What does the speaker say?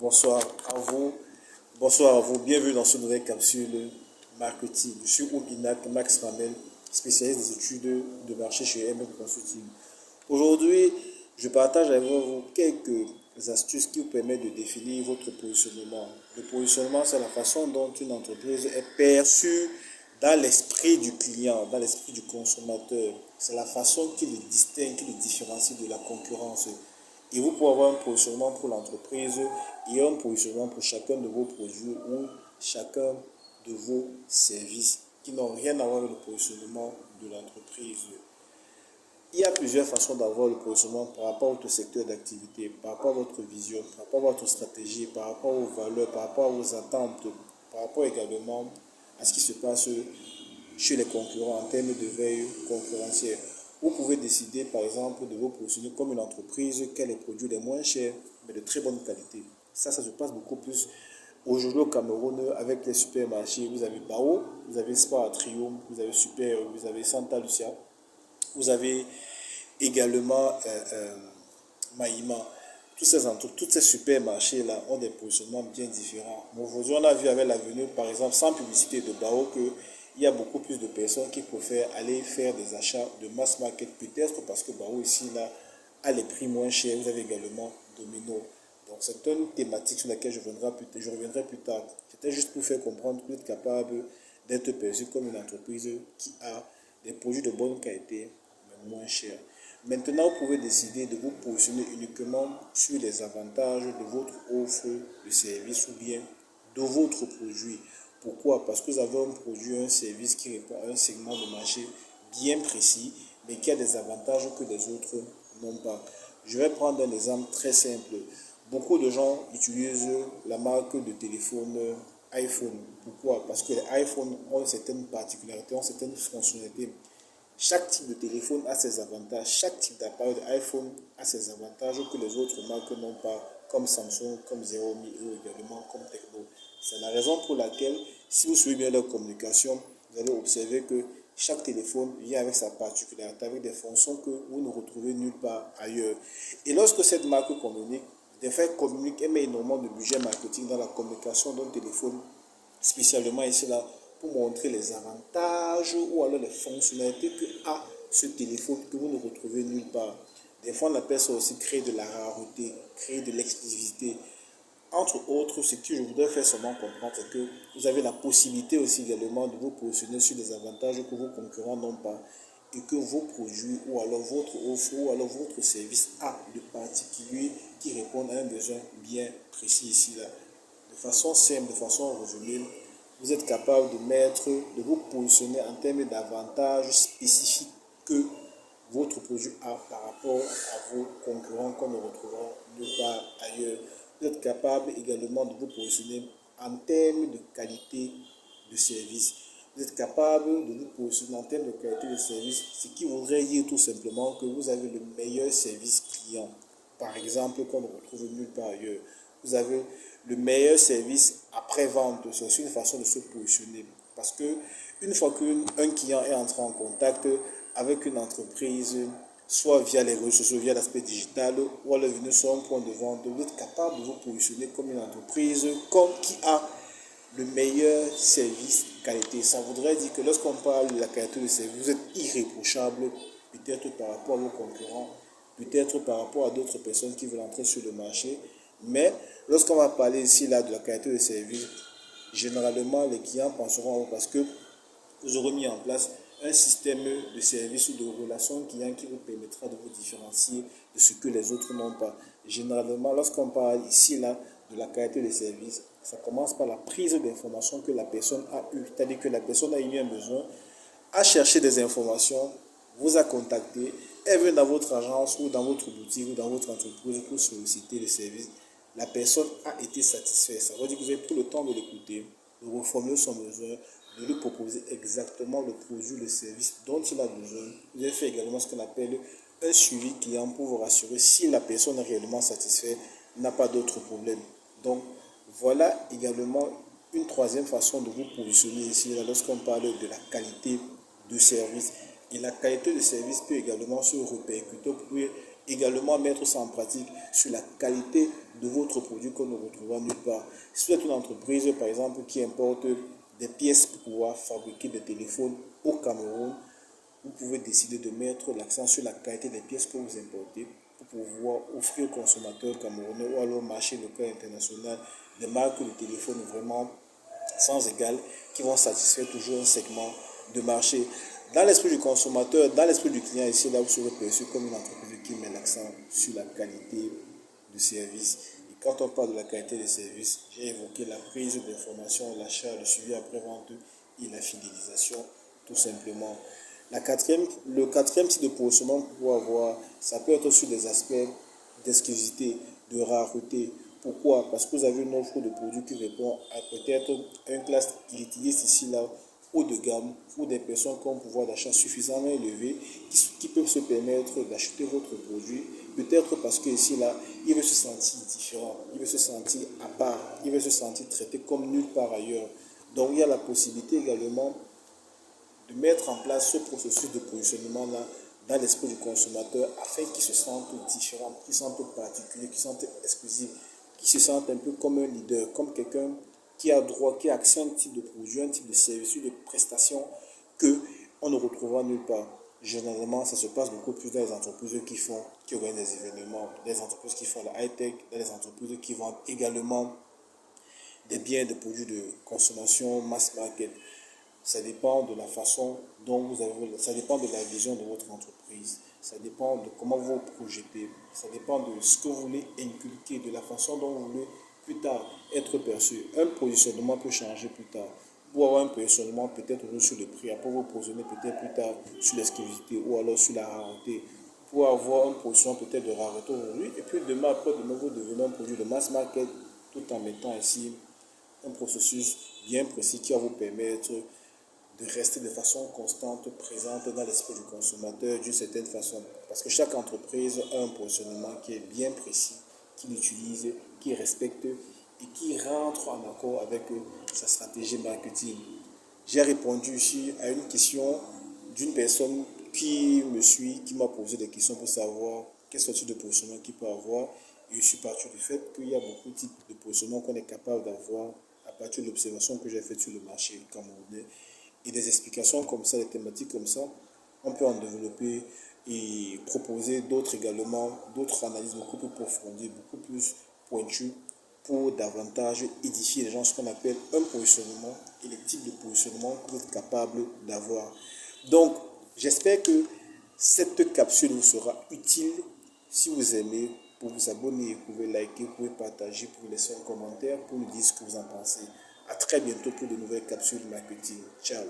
Bonsoir à vous. Bonsoir à vous. Bienvenue dans ce nouvelle capsule marketing. Je suis Ouminak Max Ramel, spécialiste des études de marché chez MM Consulting. Aujourd'hui, je partage avec vous quelques astuces qui vous permettent de définir votre positionnement. Le positionnement, c'est la façon dont une entreprise est perçue dans l'esprit du client, dans l'esprit du consommateur. C'est la façon qui le distingue, qui le différencie de la concurrence. Et vous pouvez avoir un positionnement pour l'entreprise et un positionnement pour chacun de vos produits ou chacun de vos services qui n'ont rien à voir avec le positionnement de l'entreprise. Il y a plusieurs façons d'avoir le positionnement par rapport à votre secteur d'activité, par rapport à votre vision, par rapport à votre stratégie, par rapport aux valeurs, par rapport aux attentes, par rapport également à ce qui se passe chez les concurrents en termes de veille concurrentielle. Vous pouvez décider par exemple de vous positionner comme une entreprise qui a les produits les moins chers mais de très bonne qualité. Ça se passe beaucoup plus aujourd'hui au Cameroun avec les supermarchés. Vous avez Bao, vous avez Spar Triumph, vous avez Super, vous avez Santa Lucia, vous avez également Maïma. Tous ces supermarchés-là ont des positionnements bien différents. Aujourd'hui, on a vu avec la venue, par exemple, sans publicité de Bao, qu'il y a beaucoup plus de personnes qui préfèrent aller faire des achats de mass market, peut-être parce que Bao ici, là, a les prix moins chers. Vous avez également Domino. Donc, c'est une thématique sur laquelle je reviendrai plus tard. C'était juste pour faire comprendre que vous êtes capable d'être perçu comme une entreprise qui a des produits de bonne qualité, mais moins chers. Maintenant, vous pouvez décider de vous positionner uniquement sur les avantages de votre offre de service ou bien de votre produit. Pourquoi? Parce que vous avez un produit, un service qui répond à un segment de marché bien précis, mais qui a des avantages que les autres n'ont pas. Je vais prendre un exemple très simple. Beaucoup de gens utilisent la marque de téléphone iPhone. Pourquoi? Parce que les iPhones ont certaines particularités, ont certaines fonctionnalités. Chaque type de téléphone a ses avantages, chaque type d'appareil d'iPhone a ses avantages que les autres marques n'ont pas, comme Samsung, comme Xiaomi ou également comme Tecno. C'est la raison pour laquelle, si vous suivez bien leur communication, vous allez observer que chaque téléphone vient avec sa particularité, avec des fonctions que vous ne retrouvez nulle part ailleurs. Et lorsque cette marque communique, des faits communique et met énormément de budget marketing dans la communication d'un téléphone, spécialement ici là, pour montrer les avantages ou alors les fonctionnalités que a ce téléphone que vous ne retrouvez nulle part. Des fois, on appelle ça aussi créer de la rareté, créer de l'exclusivité. Entre autres, ce que je voudrais faire seulement comprendre, c'est que vous avez la possibilité aussi également de vous positionner sur des avantages que vos concurrents n'ont pas et que vos produits ou alors votre offre ou alors votre service a de particulier qui répondent à un besoin bien précis ici là. De façon simple, de façon résumée, vous êtes capable de vous positionner en termes d'avantages spécifiques que votre produit a par rapport à vos concurrents qu'on ne retrouvera nulle part ailleurs. Vous êtes capable également de vous positionner en termes de qualité de service. Vous êtes capable de vous positionner en termes de qualité de service, ce qui voudrait dire tout simplement que vous avez le meilleur service client, par exemple, qu'on ne retrouve nulle part ailleurs. Vous avez le meilleur service après-vente. C'est aussi une façon de se positionner. Parce que une fois qu'un client est entré en contact avec une entreprise, soit via les réseaux sociaux, via l'aspect digital, ou alors venu sur un point de vente, vous êtes capable de vous positionner comme une entreprise qui a le meilleur service qualité. Ça voudrait dire que lorsqu'on parle de la qualité de service, vous êtes irréprochable, peut-être par rapport à vos concurrents, peut-être par rapport à d'autres personnes qui veulent entrer sur le marché. Mais lorsqu'on va parler ici là de la qualité de service, généralement les clients penseront à vous parce que vous aurez mis en place un système de service ou de relation client qui vous permettra de vous différencier de ce que les autres n'ont pas. Généralement, lorsqu'on parle ici là de la qualité de service, ça commence par la prise d'informations que la personne a eue. C'est-à-dire que la personne a eu un besoin, a cherché des informations, vous a contacté, elle vient dans votre agence ou dans votre boutique ou dans votre entreprise pour solliciter le service. La personne a été satisfaite. Ça veut dire que vous avez pris le temps de l'écouter, de reformuler son besoin, de lui proposer exactement le produit, le service dont il a besoin. Vous avez fait également ce qu'on appelle un suivi client pour vous rassurer si la personne est réellement satisfaite, n'a pas d'autres problèmes. Donc, voilà également une troisième façon de vous positionner ici lorsqu'on parle de la qualité de service. Et la qualité de service peut également se répercuter. Vous pouvez également mettre ça en pratique sur la qualité de votre produit qu'on ne retrouvera nulle part. Si vous êtes une entreprise, par exemple, qui importe des pièces pour pouvoir fabriquer des téléphones au Cameroun, vous pouvez décider de mettre l'accent sur la qualité des pièces que vous importez pour pouvoir offrir aux consommateurs camerounais ou alors au marché local et international des marques de téléphone vraiment sans égal qui vont satisfaire toujours un segment de marché. Dans l'esprit du consommateur, dans l'esprit du client, ici, là, vous serez perçu comme une entreprise qui met l'accent sur la qualité de service. Et quand on parle de la qualité des services, j'ai évoqué la prise d'informations, l'achat, le suivi après-vente et la fidélisation, tout simplement. Le quatrième type de positionnement que vous pouvez avoir, ça peut être sur des aspects d'exclusivité, de rareté. Pourquoi? Parce que vous avez une offre de produits qui répond à peut-être une classe élitistes ici, là, haut de gamme, ou des personnes qui ont un pouvoir d'achat suffisamment élevé, qui peuvent se permettre d'acheter votre produit, peut-être parce que ici, là, il veut se sentir différent, il veut se sentir à part, il veut se sentir traité comme nulle part ailleurs. Donc, il y a la possibilité également de mettre en place ce processus de positionnement-là dans l'esprit du consommateur afin qu'il se sente différent, qu'il se sente particulier, qu'il se sente exclusif, qu'il se sente un peu comme un leader, comme quelqu'un qui a droit, qui a accès à un type de produit, un type de service, de prestation qu'on ne retrouvera nulle part. Généralement, ça se passe beaucoup plus dans les entreprises qui organisent des événements, des entreprises qui font la high-tech, dans les entreprises qui vendent également des biens, des produits de consommation mass market. Ça dépend de la façon dont vous avez, ça dépend de la vision de votre entreprise, ça dépend de comment vous vous projetez, ça dépend de ce que vous voulez inculquer, de la façon dont vous voulez plus tard être perçu. Un positionnement peut changer plus tard. Pour avoir un positionnement peut-être sur le prix, après vous positionner peut-être plus tard sur l'exclusivité ou alors sur la rareté. Pour avoir un positionnement peut-être de rareté aujourd'hui, et puis demain, après demain, vous devenez un produit de mass market tout en mettant ici un processus bien précis qui va vous permettre de rester de façon constante présente dans l'esprit du consommateur d'une certaine façon. Parce que chaque entreprise a un positionnement qui est bien précis, qu'il utilise, qu'il respecte et qui rentre en accord avec sa stratégie marketing. J'ai répondu ici à une question d'une personne qui me suit, qui m'a posé des questions pour savoir quel type de positionnement qu'il peut avoir. Et je suis parti du fait qu'il y a beaucoup de types de positionnement qu'on est capable d'avoir à partir de l'observation que j'ai faite sur le marché camerounais. Et des explications comme ça, des thématiques comme ça, on peut en développer et proposer d'autres également, d'autres analyses beaucoup plus profondes, beaucoup plus pointues pour davantage édifier les gens, ce qu'on appelle un positionnement et les types de positionnement que vous êtes capable d'avoir. Donc, j'espère que cette capsule vous sera utile. Si vous aimez, pour vous abonner, vous pouvez liker, vous pouvez partager, vous pouvez laisser un commentaire pour nous dire ce que vous en pensez. À très bientôt pour de nouvelles capsules marketing. Ciao.